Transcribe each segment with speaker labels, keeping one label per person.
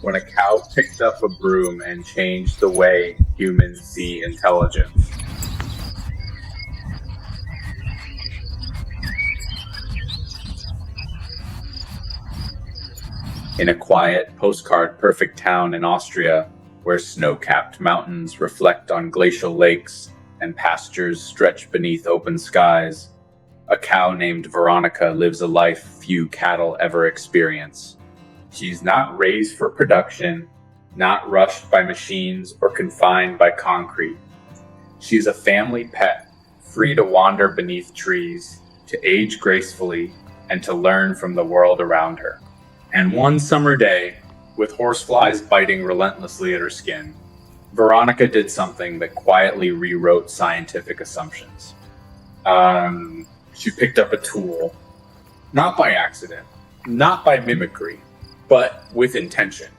Speaker 1: when a cow picked up a broom and changed the way humans see intelligence. In a quiet, postcard-perfect town in Austria, where snow-capped mountains reflect on glacial lakes and pastures stretch beneath open skies, a cow named Veronica lives a life few cattle ever experience. She's not raised for production, not rushed by machines or confined by concrete. She's a family pet, free to wander beneath trees, to age gracefully, and to learn from the world around her. And one summer day, with horseflies biting relentlessly at her skin, Veronica did something that quietly rewrote scientific assumptions. She picked up a tool, not by accident, not by mimicry, but with intention.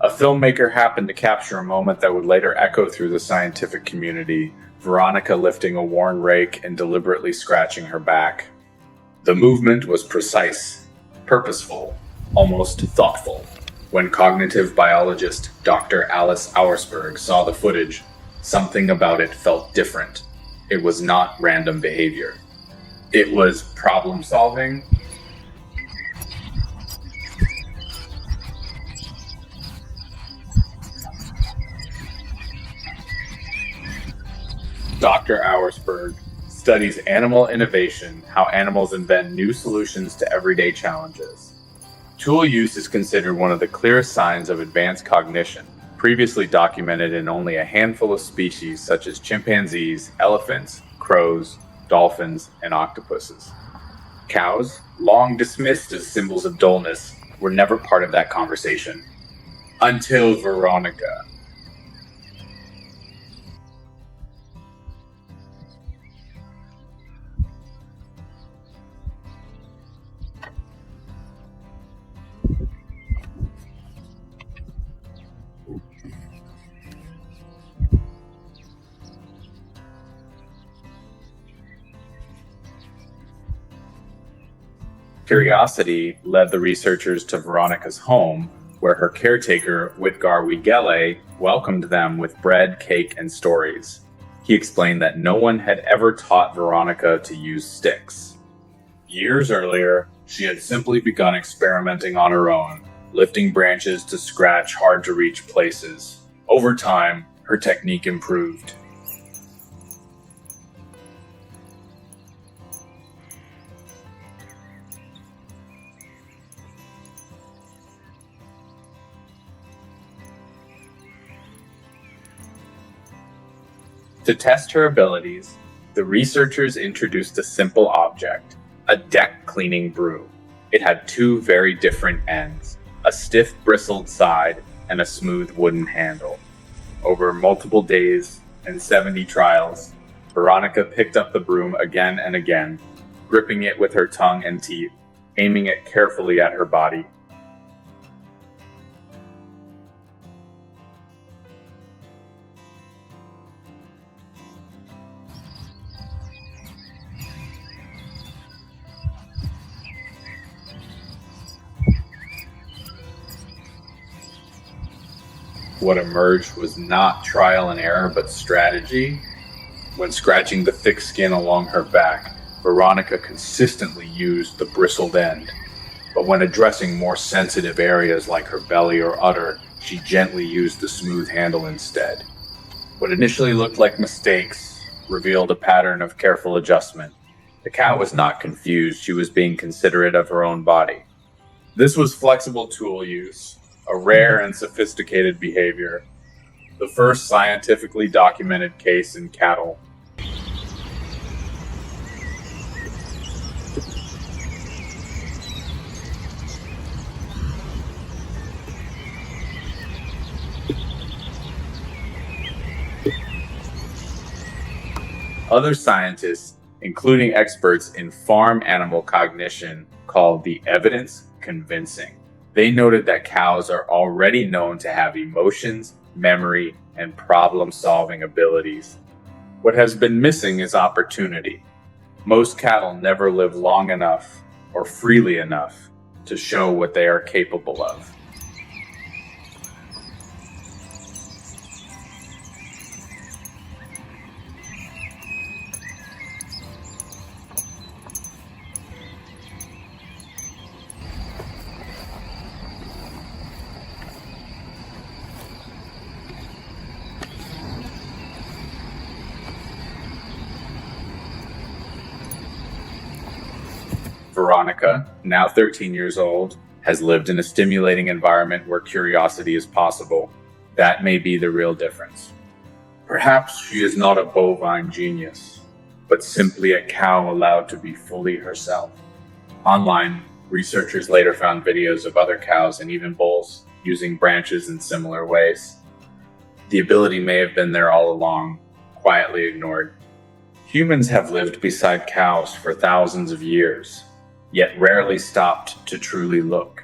Speaker 1: A filmmaker happened to capture a moment that would later echo through the scientific community, Veronica lifting a worn rake and deliberately scratching her back. The movement was precise, purposeful, almost thoughtful. When cognitive biologist Dr. Alice Auersberg saw the footage, something about it felt different. It was not random behavior. It was problem solving. Dr. Auersberg studies animal innovation, how animals invent new solutions to everyday challenges. Tool use is considered one of the clearest signs of advanced cognition, previously documented in only a handful of species such as chimpanzees, elephants, crows, dolphins, and octopuses. Cows, long dismissed as symbols of dullness, were never part of that conversation. Until Veronica. Curiosity led the researchers to Veronica's home, where her caretaker, Witgar Wigele, welcomed them with bread, cake, and stories. He explained that no one had ever taught Veronica to use sticks. Years earlier, she had simply begun experimenting on her own, lifting branches to scratch hard-to-reach places. Over time, her technique improved. To test her abilities, the researchers introduced a simple object, a deck cleaning broom. It had two very different ends, a stiff bristled side and a smooth wooden handle. Over multiple days and 70 trials, Veronica picked up the broom again and again, gripping it with her tongue and teeth, aiming it carefully at her body. What emerged was not trial and error, but strategy. When scratching the thick skin along her back, Veronica consistently used the bristled end. But when addressing more sensitive areas like her belly or udder, she gently used the smooth handle instead. What initially looked like mistakes revealed a pattern of careful adjustment. The cow was not confused, she was being considerate of her own body. This was flexible tool use, a rare and sophisticated behavior, the first scientifically documented case in cattle. Other scientists, including experts in farm animal cognition, call the evidence convincing. They noted that cows are already known to have emotions, memory, and problem-solving abilities. What has been missing is opportunity. Most cattle never live long enough or freely enough to show what they are capable of. Veronica, now 13 years old, has lived in a stimulating environment where curiosity is possible. That may be the real difference. Perhaps she is not a bovine genius, but simply a cow allowed to be fully herself. Online, researchers later found videos of other cows and even bulls using branches in similar ways. The ability may have been there all along, quietly ignored. Humans have lived beside cows for thousands of years, yet rarely stopped to truly look.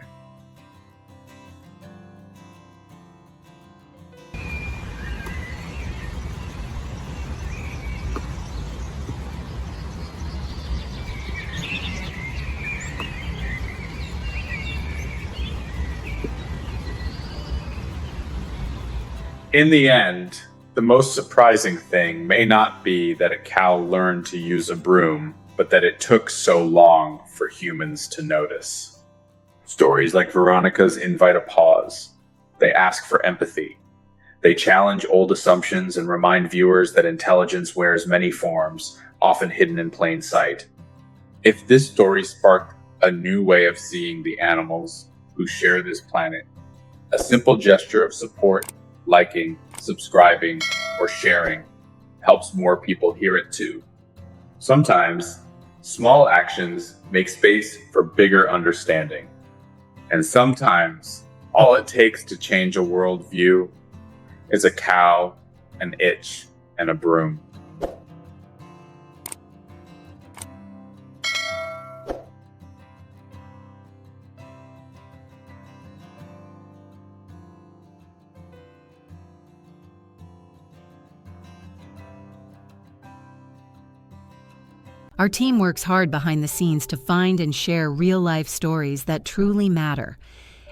Speaker 1: In the end, the most surprising thing may not be that a cow learned to use a broom, but that it took so long for humans to notice. Stories like Veronica's invite a pause. They ask for empathy. They challenge old assumptions and remind viewers that intelligence wears many forms, often hidden in plain sight. If this story sparked a new way of seeing the animals who share this planet, a simple gesture of support, liking, subscribing, or sharing helps more people hear it too. Sometimes, small actions make space for bigger understanding. And sometimes, all it takes to change a worldview is a cow, an itch, and a broom.
Speaker 2: Our team works hard behind the scenes to find and share real-life stories that truly matter.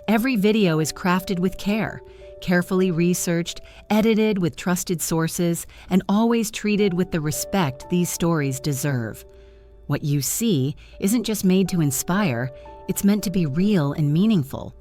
Speaker 2: Every video is crafted with care, carefully researched, edited with trusted sources, and always treated with the respect these stories deserve. What you see isn't just made to inspire, it's meant to be real and meaningful.